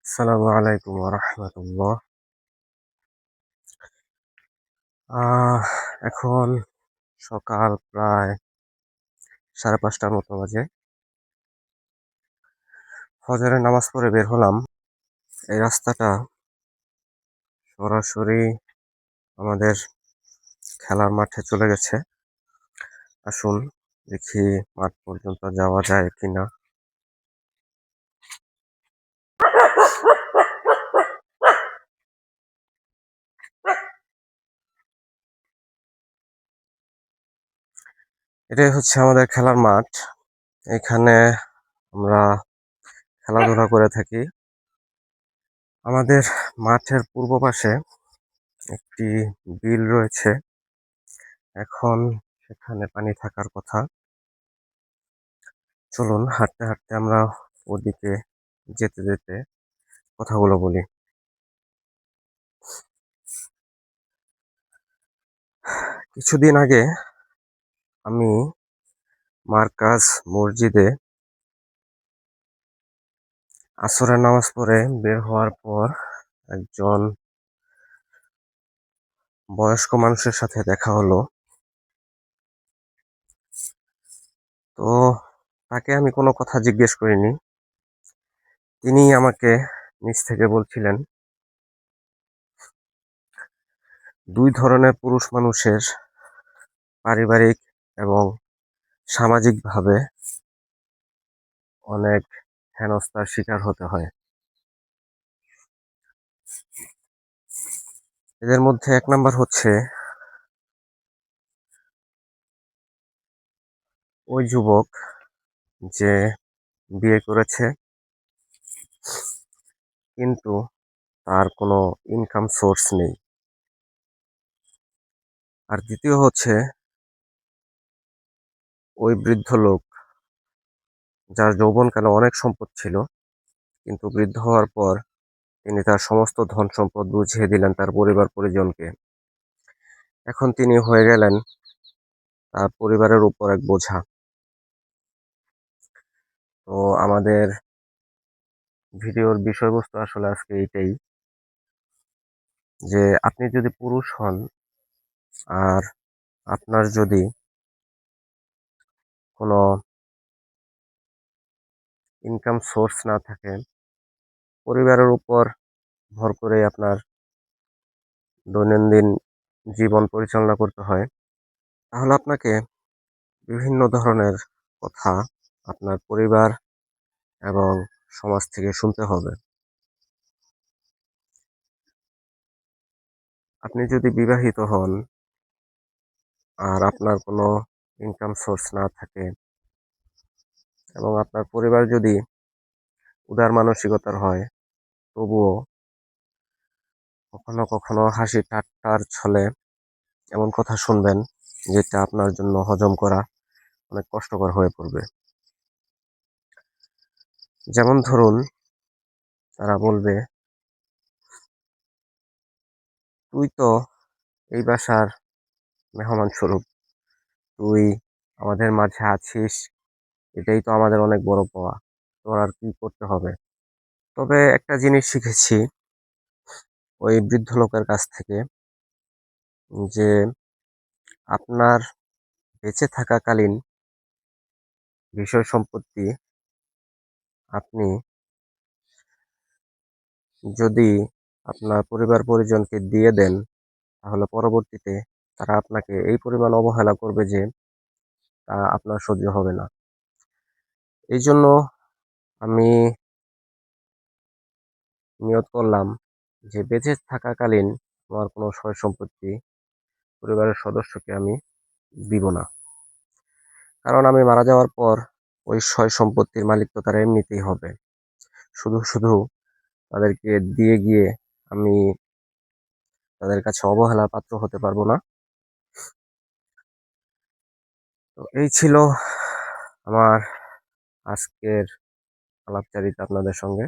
আসসালামু আলাইকুম রাহমাতুল্লাহ। আহ এখন সকাল প্রায় 5:30টার মতো বাজে। ফজরের নামাজ পড়ে বের হলাম। এই রাস্তাটা সরাসরি আমাদের খেলার মাঠে চলে গেছে। আসুন দেখি মাঠ পর্যন্ত যাওয়া যায় কিনা। এটাই হচ্ছে আমাদের খেলার মাঠ। এখানে আমরা খেলাধুলা করে থাকি। আমাদের মাঠের পূর্ব পাশে একটি বিল রয়েছে। এখন সেখানে পানি থাকার কথা। চলুন হাঁটতে হাঁটতে আমরা ওদিকে যেতে যেতে কথাগুলো বলি। কিছুদিন আগে আমি মার্কাজ মসজিদে আসরের নামাজ পড়ে বের হওয়ার পর একজন বয়স্ক মানুষের সাথে দেখা হলো। তো তাকে আমি কোনো কথা জিজ্ঞেস করিনি। তিনি আমাকে নিজ থেকে বলছিলেন, দুই ধরনের পুরুষ মানুষের পারিবারিক এবং সামাজিকভাবে অনেক হেনস্থার শিকার হতে হয়। এদের মধ্যে এক নাম্বার হচ্ছে ওই যুবক যে বিয়ে করেছে কিন্তু তার কোনো ইনকাম সোর্স নেই। আর দ্বিতীয় হচ্ছে ওই বৃদ্ধ লোক যার যৌবনকালে অনেক সম্পদ ছিল, কিন্তু বৃদ্ধ হওয়ার পর তিনি তার সমস্ত ধন সম্পদ বুঝিয়ে দিলেন তার পরিবার পরিজনকে। এখন তিনি হয়ে গেলেন তার পরিবারের উপর এক বোঝা। তো আমাদের ভিডিওর বিষয়বস্তু আসলে আজকে এইটাই, যে আপনি যদি পুরুষ হন আর আপনার যদি কোনো ইনকাম সোর্স না থাকে, পরিবারের উপর ভর করে আপনার দৈনন্দিন জীবন পরিচালনা করতে হয়, তাহলে আপনাকে বিভিন্ন ধরনের কথা আপনার পরিবার এবং সমাজ থেকে শুনতে হবে। আপনি যদি বিবাহিত হন আর আপনার কোনো ইনকাম সোর্স না থাকে এবং আপনার পরিবার যদি উদার মানসিকতার হয়, তবুও কখনো কখনো হাসি ঠাট্টার ছলে এমন কথা শুনবেন যেটা আপনার জন্য হজম করা অনেক কষ্টকর হয়ে পড়বে। যেমন ধরুন, তারা বলবে, তুই তো এই বাসার মেহমান স্বরূপ, তুই আমাদের মাঝে আছিস, এটাই তো আমাদের অনেক বড় পাওয়া, তোর আর কি করতে হবে। তবে একটা জিনিস শিখেছি ওই বৃদ্ধ লোকের কাছ থেকে, যে আপনার বেঁচে থাকাকালীন বিষয় সম্পত্তি আপনি যদি আপনার পরিবার পরিজনকে দিয়ে দেন, তাহলে পরবর্তীতে তারা আপনাকে এই পরিমাণ অবহেলা করবে যে তা আপনার সহ্য হবে না। এই জন্য আমি নিয়ত করলাম যে বেঁচে থাকাকালীন আমার কোনো সয় সম্পত্তি পরিবারের সদস্যকে আমি দিব না। কারণ আমি মারা যাওয়ার পর ওই সয় সম্পত্তির মালিক তো তারা এমনিতেই হবে। শুধু শুধু তাদেরকে দিয়ে গিয়ে আমি তাদের কাছে অবহেলার পাত্র হতে পারবো না। তো এই ছিল আমার আজকের আলাপচারিতা আপনাদের সঙ্গে।